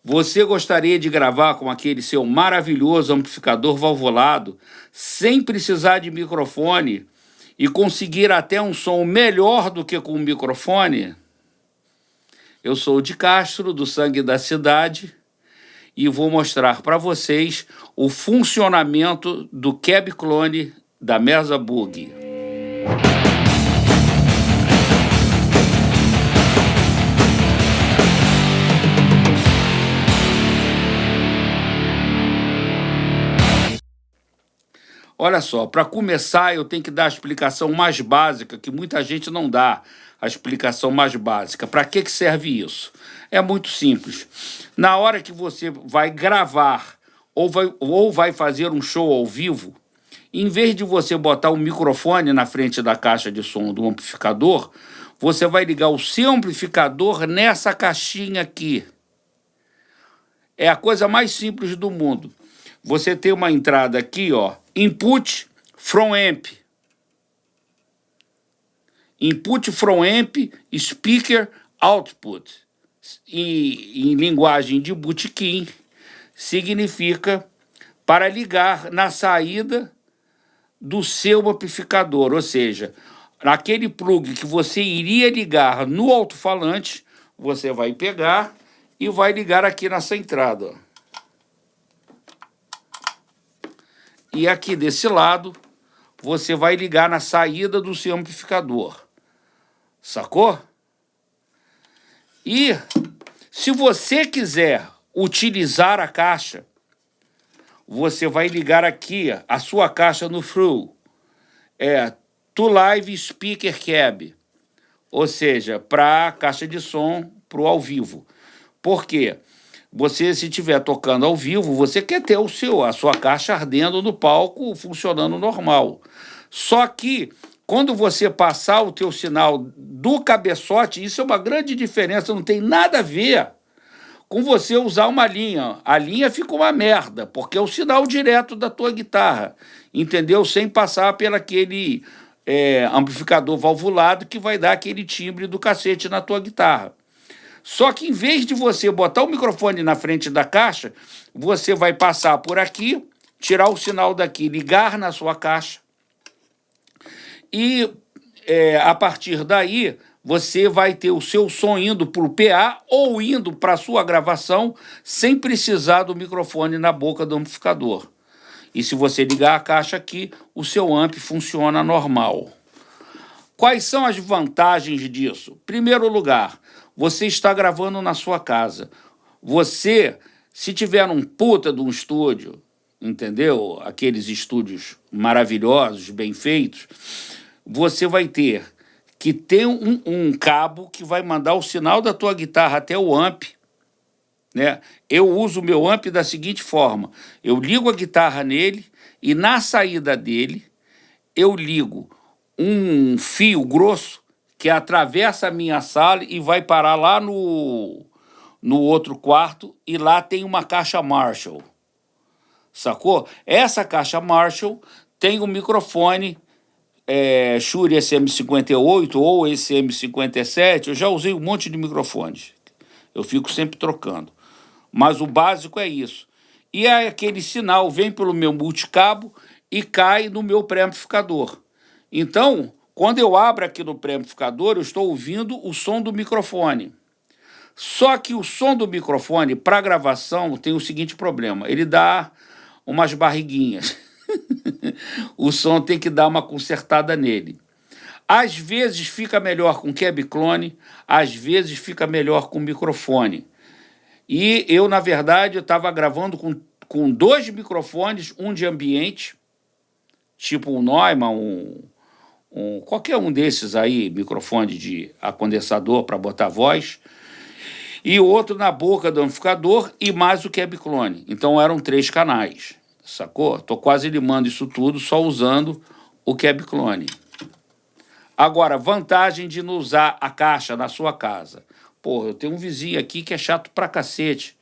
Você gostaria de gravar com aquele seu maravilhoso amplificador valvulado, sem precisar de microfone e conseguir até um som melhor do que com o microfone? Eu sou o de Castro, do Sangue da Cidade, e vou mostrar para vocês o funcionamento do Cab Clone da Mesa Bug. Olha só, para começar eu tenho que dar a explicação mais básica, que muita gente não dá a explicação mais básica. Para que serve isso? É muito simples. Na hora que você vai gravar ou vai fazer um show ao vivo, em vez de você botar o microfone na frente da caixa de som do amplificador, você vai ligar o seu amplificador nessa caixinha aqui. É a coisa mais simples do mundo. Você tem uma entrada aqui, ó, Input from Amp. Input from Amp, Speaker Output. E em linguagem de botequim, significa para ligar na saída do seu amplificador, ou seja, naquele plug que você iria ligar no alto-falante, você vai pegar e vai ligar aqui nessa entrada, ó. E aqui desse lado, você vai ligar na saída do seu amplificador. Sacou? E se você quiser utilizar a caixa, você vai ligar aqui a sua caixa no through. To Live Speaker Cab. Ou seja, para a caixa de som, para o ao vivo. Por quê? Você, se estiver tocando ao vivo, você quer ter a sua caixa ardendo no palco, funcionando normal. Só que, quando você passar o teu sinal do cabeçote, isso é uma grande diferença, não tem nada a ver com você usar uma linha. A linha fica uma merda, porque é o sinal direto da tua guitarra, entendeu? Sem passar pelaquele amplificador valvulado que vai dar aquele timbre do cacete na tua guitarra. Só que, em vez de você botar o microfone na frente da caixa, você vai passar por aqui, tirar o sinal daqui, ligar na sua caixa. E, a partir daí, você vai ter o seu som indo para o PA ou indo para a sua gravação sem precisar do microfone na boca do amplificador. E se você ligar a caixa aqui, o seu amp funciona normal. Quais são as vantagens disso? Primeiro lugar, você está gravando na sua casa. Você, se tiver um puta de um estúdio, entendeu? Aqueles estúdios maravilhosos, bem feitos, você vai ter que ter um cabo que vai mandar o sinal da tua guitarra até o amp, né? Eu uso o meu amp da seguinte forma: eu ligo a guitarra nele e na saída dele eu ligo um fio grosso que atravessa a minha sala e vai parar lá no outro quarto, e lá tem uma caixa Marshall, sacou? Essa caixa Marshall tem um microfone Shure SM58 ou SM57, eu já usei um monte de microfones, eu fico sempre trocando, mas o básico é isso. E aí aquele sinal vem pelo meu multicabo e cai no meu pré-amplificador. Então, quando eu abro aqui no pré-amplificador, eu estou ouvindo o som do microfone. Só que o som do microfone, para gravação, tem o seguinte problema: ele dá umas barriguinhas. O som tem que dar uma consertada nele. Às vezes fica melhor com Cab Clone, às vezes fica melhor com microfone. E eu, na verdade, estava gravando com dois microfones, um de ambiente, tipo um Neumann, qualquer um desses aí, microfone de condensador para botar voz, e outro na boca do amplificador e mais o Cab Clone. Então eram 3 canais, sacou? Estou quase limando isso tudo só usando o Cab Clone. Agora, vantagem de não usar a caixa na sua casa. Porra, eu tenho um vizinho aqui que é chato pra cacete,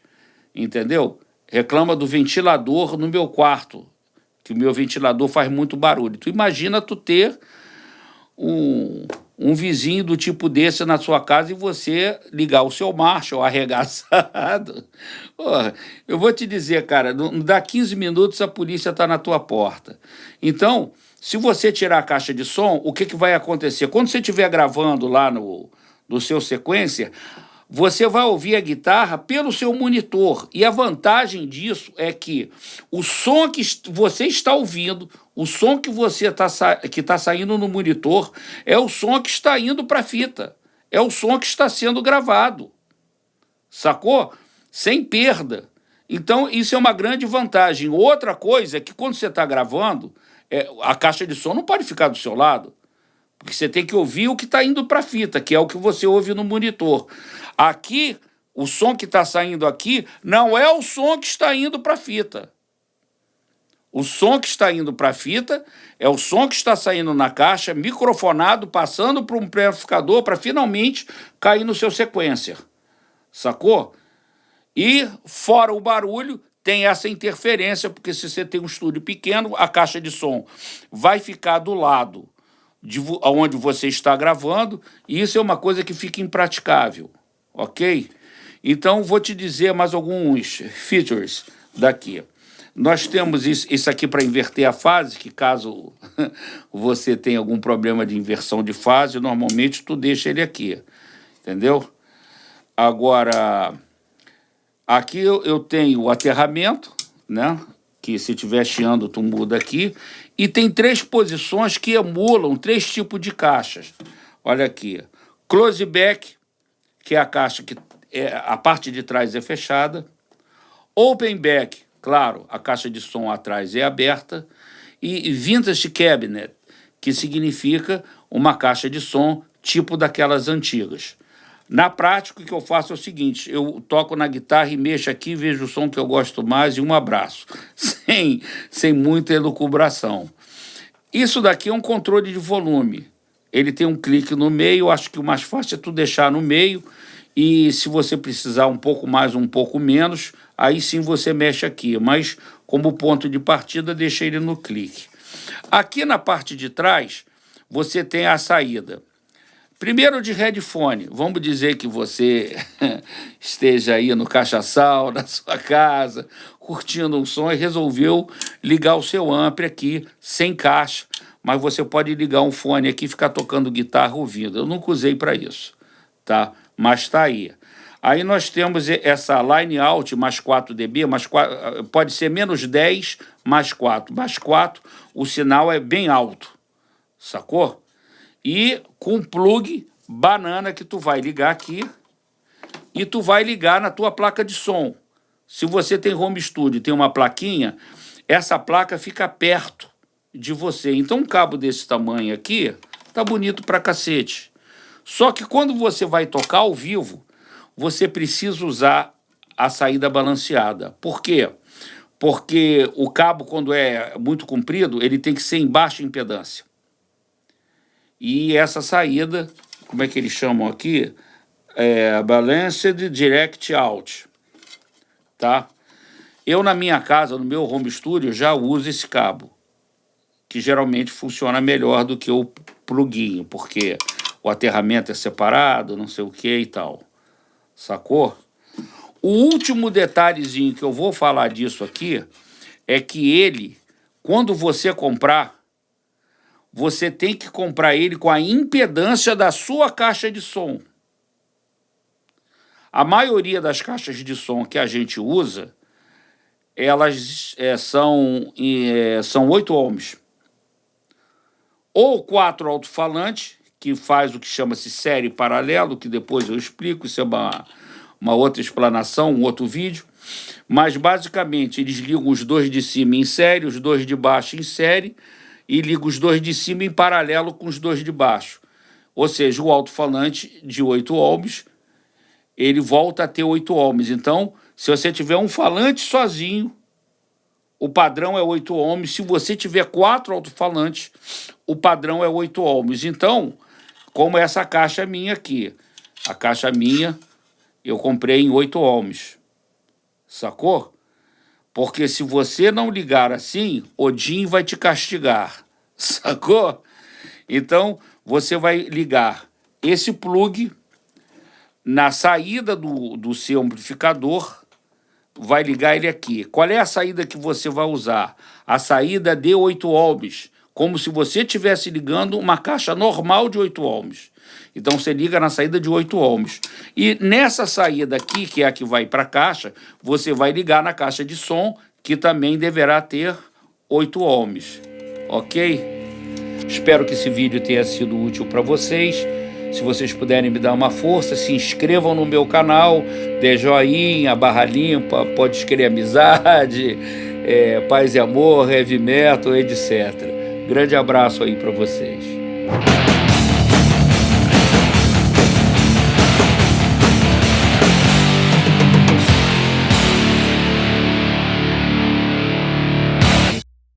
entendeu? Reclama do ventilador no meu quarto, que o meu ventilador faz muito barulho. Tu imagina tu ter um vizinho do tipo desse na sua casa e você ligar o seu Marshall arregaçado. Porra, eu vou te dizer, cara, não dá 15 minutos a polícia está na tua porta. Então, se você tirar a caixa de som, o que vai acontecer? Quando você estiver gravando lá no seu sequencer, você vai ouvir a guitarra pelo seu monitor. E a vantagem disso é que o som que você está ouvindo, o som que você que está saindo no monitor, é o som que está indo para a fita. É o som que está sendo gravado. Sacou? Sem perda. Então, isso é uma grande vantagem. Outra coisa é que quando você está gravando, a caixa de som não pode ficar do seu lado. Porque você tem que ouvir o que está indo para a fita, que é o que você ouve no monitor. Aqui, o som que está saindo aqui não é o som que está indo para a fita. O som que está indo para a fita é o som que está saindo na caixa, microfonado, passando por um amplificador para finalmente cair no seu sequencer. Sacou? E, fora o barulho, tem essa interferência, porque se você tem um estúdio pequeno, a caixa de som vai ficar do lado de onde você está gravando, e isso é uma coisa que fica impraticável, ok? Então, vou te dizer mais alguns features daqui. Nós temos isso aqui para inverter a fase, que caso você tenha algum problema de inversão de fase, normalmente tu deixa ele aqui, entendeu? Agora, aqui eu tenho o aterramento, né? Que se estiver chiando, tu muda aqui. E tem 3 posições que emulam 3 tipos de caixas. Olha aqui. Close back, que é a caixa que a parte de trás é fechada. Open back, claro, a caixa de som atrás é aberta. E vintage cabinet, que significa uma caixa de som tipo daquelas antigas. Na prática, o que eu faço é o seguinte, eu toco na guitarra e mexo aqui, vejo o som que eu gosto mais e um abraço, sem muita elucubração. Isso daqui é um controle de volume. Ele tem um clique no meio, acho que o mais fácil é tu deixar no meio, e se você precisar um pouco mais, um pouco menos, aí sim você mexe aqui, mas como ponto de partida, deixa ele no clique. Aqui na parte de trás, você tem a saída. Primeiro de headphone, vamos dizer que você esteja aí no cachaçal, na sua casa, curtindo um som e resolveu ligar o seu ampli aqui, sem caixa, mas você pode ligar um fone aqui e ficar tocando guitarra ouvindo. Eu nunca usei para isso, tá? Mas está aí. Aí nós temos essa line out mais 4 dB, pode ser menos 10 mais 4. Mais 4, o sinal é bem alto, sacou? E com plug banana que tu vai ligar aqui e tu vai ligar na tua placa de som. Se você tem home studio e tem uma plaquinha, essa placa fica perto de você. Então um cabo desse tamanho aqui tá bonito pra cacete. Só que quando você vai tocar ao vivo, você precisa usar a saída balanceada. Por quê? Porque o cabo, quando é muito comprido, ele tem que ser em baixa impedância. E essa saída, como é que eles chamam aqui? Balanced Direct Out, tá? Eu, na minha casa, no meu home studio, já uso esse cabo, que geralmente funciona melhor do que o pluguinho, porque o aterramento é separado, não sei o que e tal. Sacou? O último detalhezinho que eu vou falar disso aqui é que ele, quando você comprar, você tem que comprar ele com a impedância da sua caixa de som. A maioria das caixas de som que a gente usa, elas são 8 ohms. Ou 4 alto-falantes, que faz o que chama-se série paralelo, que depois eu explico, isso é uma outra explanação, um outro vídeo. Mas, basicamente, eles ligam os 2 de cima em série, os 2 de baixo em série, e liga os 2 de cima em paralelo com os 2 de baixo. Ou seja, o alto-falante de 8 ohms, ele volta a ter 8 ohms. Então, se você tiver um falante sozinho, o padrão é 8 ohms. Se você tiver 4 alto-falantes, o padrão é 8 ohms. Então, como essa caixa minha aqui, a caixa minha eu comprei em 8 ohms. Sacou? Porque se você não ligar assim, Odin vai te castigar. Sacou? Então, você vai ligar esse plug na saída do seu amplificador, vai ligar ele aqui. Qual é a saída que você vai usar? A saída de 8 ohms, como se você estivesse ligando uma caixa normal de 8 ohms. Então você liga na saída de 8 ohms. E nessa saída aqui, que é a que vai para a caixa, você vai ligar na caixa de som, que também deverá ter 8 ohms. Ok? Espero que esse vídeo tenha sido útil para vocês. Se vocês puderem me dar uma força, se inscrevam no meu canal, dê joinha, barra limpa, pode escrever amizade, paz e amor, heavy metal, etc. Grande abraço aí para vocês.